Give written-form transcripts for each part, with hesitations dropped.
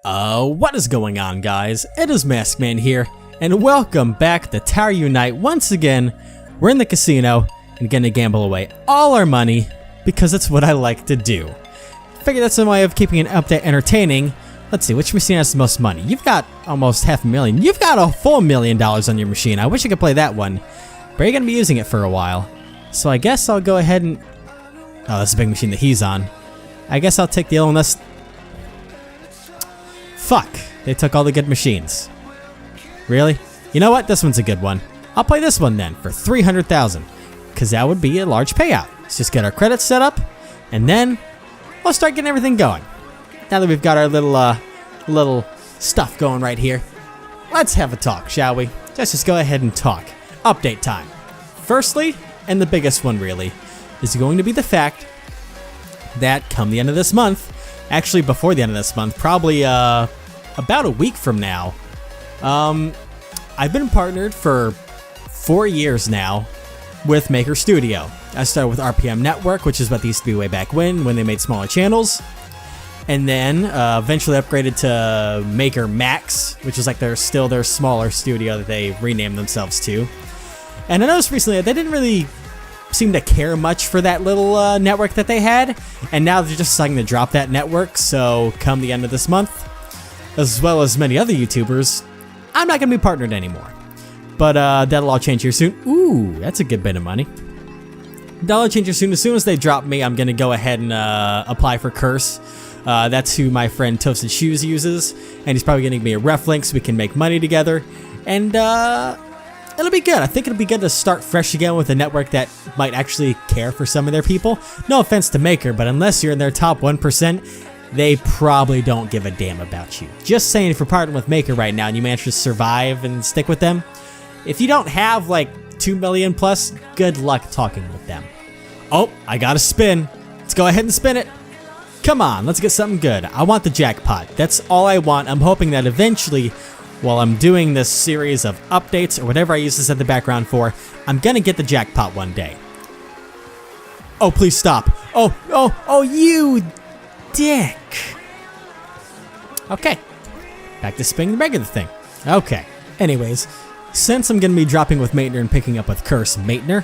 What is going on, guys? It is Maskman here, and welcome back to Tower Unite. Once again, we're in the casino and gonna gamble away all our money because it's what I like to do. Figure that's some way of keeping an update entertaining. Let's see, which machine has the most money? You've got almost $500,000. You've got a full $1 million on your machine. I wish I could play that one, but you're gonna be using it for a while. So I guess I'll go ahead and... Oh, that's a big machine that he's on. I guess I'll take the other one. That's... Fuck, they took all the good machines. Really? You know what? This one's a good one. I'll play this one then for $300,000, because that would be a large payout. Let's just get our credits set up, and then we'll start getting everything going. Now that we've got our little stuff going right here, let's have a talk, shall we? Let's just go ahead and talk. Update time. Firstly, and the biggest one really, is going to be the fact that come the end of this month, actually before the end of this month, probably about a week from now, I've been partnered for 4 years now with Maker Studio. I started with RPM Network, which is what they used to be way back when they made smaller channels. And then eventually upgraded to Maker Max, which is like their smaller studio that they renamed themselves to. And I noticed recently that they didn't really seem to care much for that little network that they had, and now they're just deciding to drop that network. So come the end of this month, as well as many other YouTubers, I'm not going to be partnered anymore. But that'll all change here soon. Ooh, that's a good bit of money. That'll all change here soon. As soon as they drop me, I'm going to go ahead and apply for Curse. That's who my friend Toasted Shoes uses, and he's probably going to give me a ref link so we can make money together. And it'll be good. I think it'll be good to start fresh again with a network that might actually care for some of their people. No offense to Maker, but unless you're in their top 1%, they probably don't give a damn about you. Just saying, if you're partnering with Maker right now and you manage to survive and stick with them, if you don't have like 2 million plus, good luck talking with them. Oh, I got a spin. Let's go ahead and spin it. Come on, let's get something good. I want the jackpot. That's all I want. I'm hoping that eventually, while I'm doing this series of updates or whatever I use this at the background for, I'm gonna get the jackpot one day. Oh, please stop. Oh, you dick. Okay, back to spinning the regular thing. Okay, anyways, since I'm gonna be dropping with Maker and picking up with Curse, Maker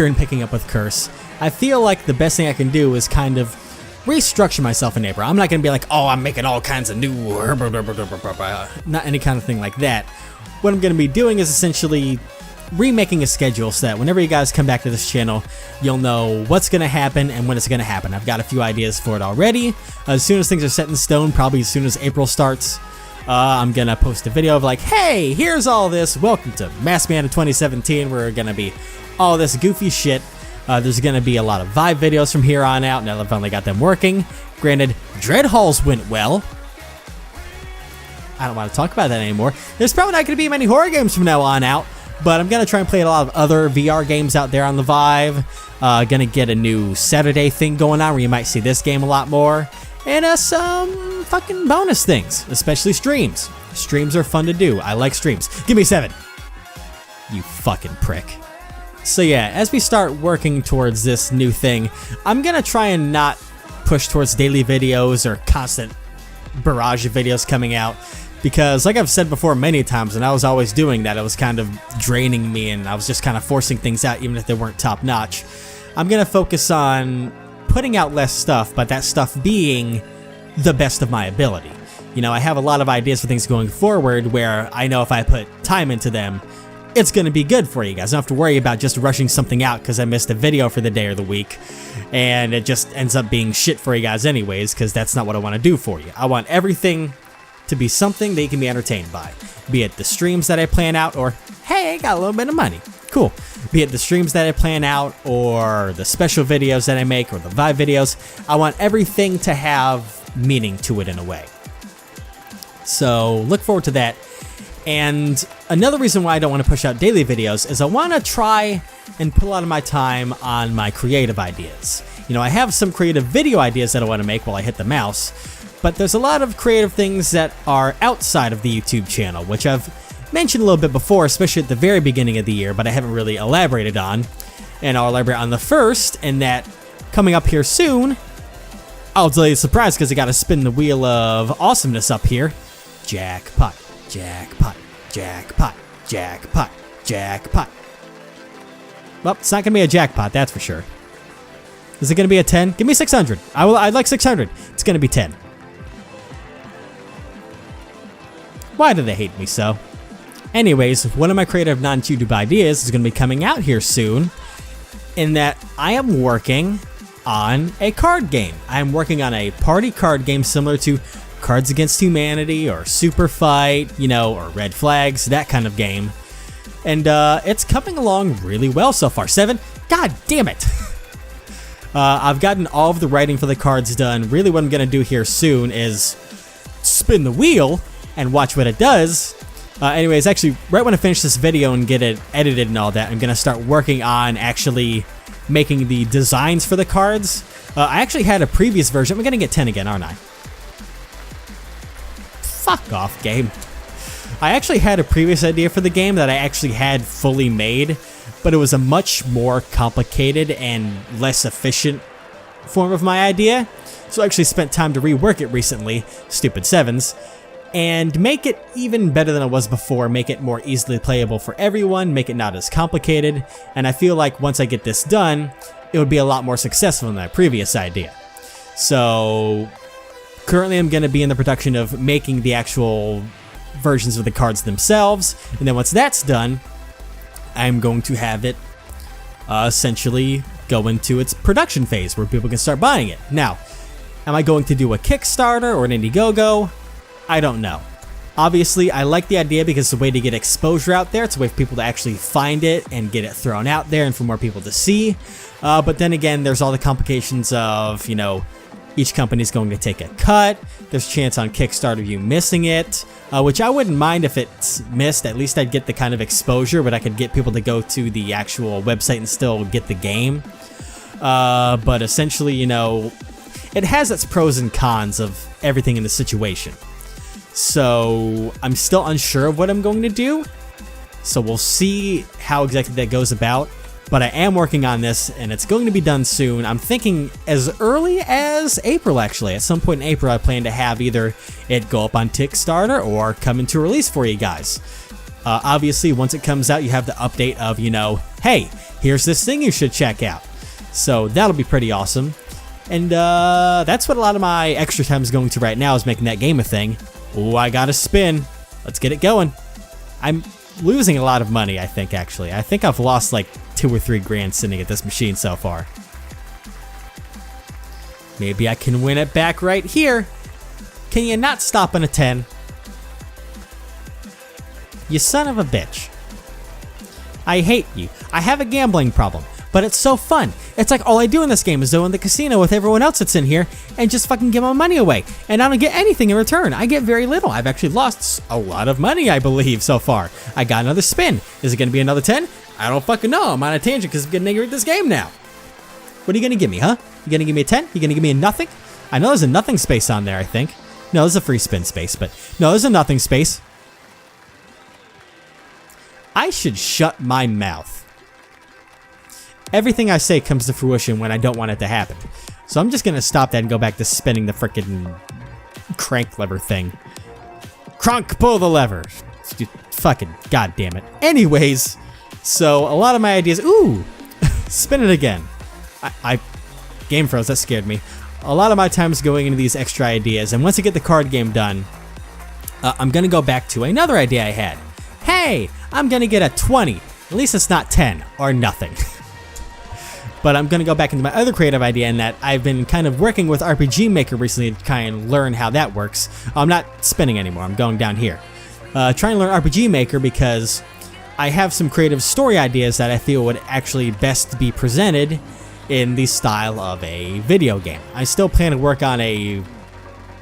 and picking up with Curse, I feel like the best thing I can do is kind of restructure myself in April. I'm not gonna be like, oh, I'm making all kinds of new, not any kind of thing like that. What I'm gonna be doing is essentially remaking a schedule so that whenever you guys come back to this channel, you'll know what's gonna happen and when it's gonna happen. I've got a few ideas for it already. As soon as things are set in stone, probably as soon as April starts, I'm gonna post a video of like, hey, here's all this. Welcome to Maskman of 2017. We're gonna be all this goofy shit. There's going to be a lot of Vive videos from here on out, now that I've finally got them working. Granted, Dread Halls went well. I don't want to talk about that anymore. There's probably not going to be many horror games from now on out, but I'm going to try and play a lot of other VR games out there on the Vive. Going to get a new Saturday thing going on where you might see this game a lot more. And some fucking bonus things, especially streams. Streams are fun to do. I like streams. Give me 7. You fucking prick. So yeah, as we start working towards this new thing, I'm gonna try and not push towards daily videos or constant barrage of videos coming out, because like I've said before many times, and I was always doing that, it was kind of draining me and I was just kind of forcing things out even if they weren't top notch. I'm gonna focus on putting out less stuff, but that stuff being the best of my ability. You know, I have a lot of ideas for things going forward where I know if I put time into them, it's going to be good for you guys. I don't have to worry about just rushing something out because I missed a video for the day or the week, and it just ends up being shit for you guys anyways, because that's not what I want to do for you. I want everything to be something that you can be entertained by. Be it the streams that I plan out, or, hey, I got a little bit of money. Cool. Be it the streams that I plan out, or the special videos that I make, or the Vive videos. I want everything to have meaning to it in a way. So, look forward to that. And another reason why I don't want to push out daily videos is I want to try and put a lot of my time on my creative ideas. You know, I have some creative video ideas that I want to make while I hit the mouse, but there's a lot of creative things that are outside of the YouTube channel, which I've mentioned a little bit before, especially at the very beginning of the year, but I haven't really elaborated on. And I'll elaborate on the first, and that coming up here soon I'll tell you a surprise because I got to spin the wheel of awesomeness up here. Jackpot, jackpot, jackpot, jackpot, jackpot. Well, it's not going to be a jackpot, that's for sure. Is it going to be a 10? Give me 600. I'd like 600. It's going to be 10. Why do they hate me so? Anyways, one of my creative non-YouTube ideas is going to be coming out here soon, in that I am working on a card game. I am working on a party card game similar to Cards Against Humanity or Super Fight, you know, or Red Flags, that kind of game. And it's coming along really well so far. 7? God damn it! I've gotten all of the writing for the cards done. Really what I'm going to do here soon is spin the wheel and watch what it does. Anyways, actually, right when I finish this video and get it edited and all that, I'm going to start working on actually making the designs for the cards. I actually had a previous version. I'm going to get 10 again, aren't I? Fuck off, game. I actually had a previous idea for the game that I actually had fully made, but it was a much more complicated and less efficient form of my idea. So I actually spent time to rework it recently, stupid 7s, and make it even better than it was before, make it more easily playable for everyone, make it not as complicated, and I feel like once I get this done, it would be a lot more successful than my previous idea. So currently I'm going to be in the production of making the actual versions of the cards themselves, and then once that's done, I'm going to have it essentially go into its production phase where people can start buying it. Now, am I going to do a Kickstarter or an Indiegogo? I don't know. Obviously, I like the idea because it's a way to get exposure out there. It's a way for people to actually find it and get it thrown out there and for more people to see. But then again, there's all the complications of, you know, each company's going to take a cut. There's a chance on Kickstarter of you missing it, which I wouldn't mind if it's missed. At least I'd get the kind of exposure, but I could get people to go to the actual website and still get the game. But essentially, you know, it has its pros and cons of everything in the situation. So I'm still unsure of what I'm going to do. So we'll see how exactly that goes about. But I am working on this, and it's going to be done soon. I'm thinking as early as April, actually. At some point in April, I plan to have either it go up on Kickstarter or come into release for you guys. Obviously, once it comes out, you have the update of, you know, hey, here's this thing you should check out. So that'll be pretty awesome. And that's what a lot of my extra time is going to right now, is making that game a thing. Oh, I gotta spin. Let's get it going. I'm losing a lot of money, I think, actually. I think I've lost like 2 or 3 grand sitting at this machine so far. Maybe I can win it back right here. Can you not stop on a 10? You son of a bitch. I hate you. I have a gambling problem, but it's so fun. It's like all I do in this game is go in the casino with everyone else that's in here and just fucking give my money away. And I don't get anything in return. I get very little. I've actually lost a lot of money, I believe, so far. I got another spin. Is it going to be another 10? I don't fucking know. I'm on a tangent because I'm getting angry at this game now. What are you going to give me, huh? You going to give me a 10? You going to give me a nothing? I know there's a nothing space on there, I think. No, there's a free spin space, but no, there's a nothing space. I should shut my mouth. Everything I say comes to fruition when I don't want it to happen. So I'm just going to stop that and go back to spinning the frickin' crank lever thing. Cronk, pull the lever. Fucking goddamn it. Anyways, so a lot of my ideas... Ooh! Spin it again. Game froze, that scared me. A lot of my time is going into these extra ideas, and once I get the card game done, I'm going to go back to another idea I had. Hey! I'm going to get a 20. At least it's not 10 or nothing. But I'm going to go back into my other creative idea in that I've been kind of working with RPG Maker recently to kind of learn how that works. I'm not spinning anymore. I'm going down here. Trying to learn RPG Maker because I have some creative story ideas that I feel would actually best be presented in the style of a video game. I still plan to work on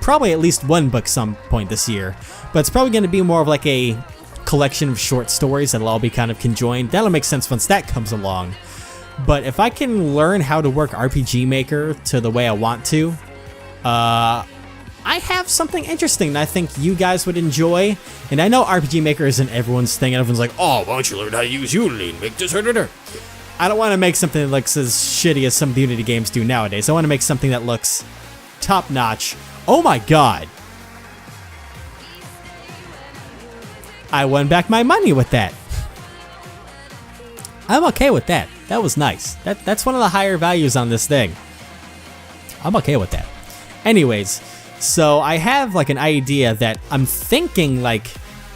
probably at least one book some point this year, but it's probably going to be more of like a collection of short stories that'll all be kind of conjoined. That'll make sense once that comes along. But if I can learn how to work RPG Maker to the way I want to, I have something interesting that I think you guys would enjoy. And I know RPG Maker isn't everyone's thing, and everyone's like, oh, why don't you learn how to use Unity and make this, I don't want to make something that looks as shitty as some of the Unity games do nowadays. I want to make something that looks top notch. Oh my god. I won back my money with that. I'm okay with that. That was nice. That's one of the higher values on this thing. I'm okay with that. Anyways, so I have like an idea that I'm thinking like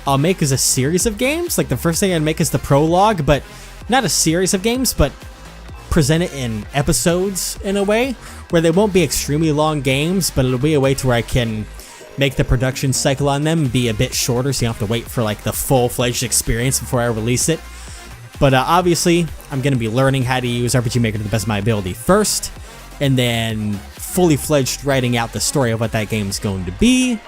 I'll make as a series of games. Like the first thing I'd make is the prologue, but not a series of games, but present it in episodes in a way where they won't be extremely long games, but it'll be a way to where I can make the production cycle on them be a bit shorter, so you don't have to wait for like the full-fledged experience before I release it. But obviously, I'm going to be learning how to use RPG Maker to the best of my ability first, and then fully fledged writing out the story of what that game's going to be,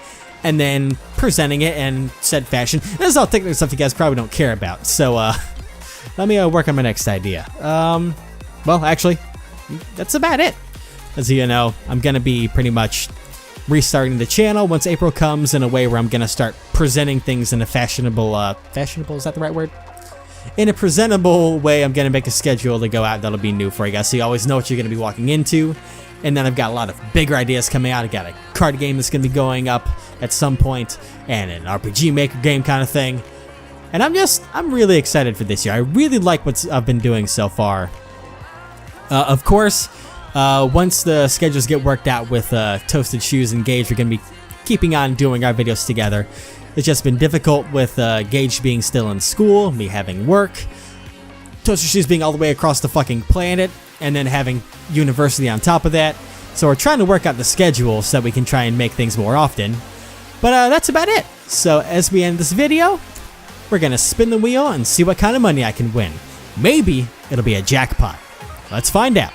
and then presenting it in said fashion. This is all technical stuff you guys probably don't care about, so let me work on my next idea. Well, actually, that's about it. As you know, I'm going to be pretty much restarting the channel once April comes in a way where I'm going to start presenting things in a fashionable, fashionable, is that the right word? In a presentable way. I'm going to make a schedule to go out that'll be new for you guys, so you always know what you're going to be walking into. And then I've got a lot of bigger ideas coming out. I got a card game that's going to be going up at some point, and an RPG Maker game kind of thing. And I'm really excited for this year. I really like what I've been doing so far. Of course, once the schedules get worked out with Toasted Shoes and Gage, we're going to be keeping on doing our videos together. It's just been difficult with Gage being still in school, me having work, Toasted Shoes being all the way across the fucking planet, and then having university on top of that. So we're trying to work out the schedule so that we can try and make things more often. But that's about it. So as we end this video, we're going to spin the wheel and see what kind of money I can win. Maybe it'll be a jackpot. Let's find out.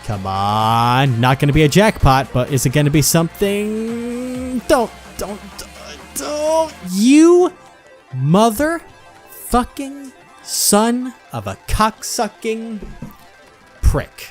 Come on. Not going to be a jackpot, but is it going to be something? Don't. You motherfucking son of a cocksucking prick.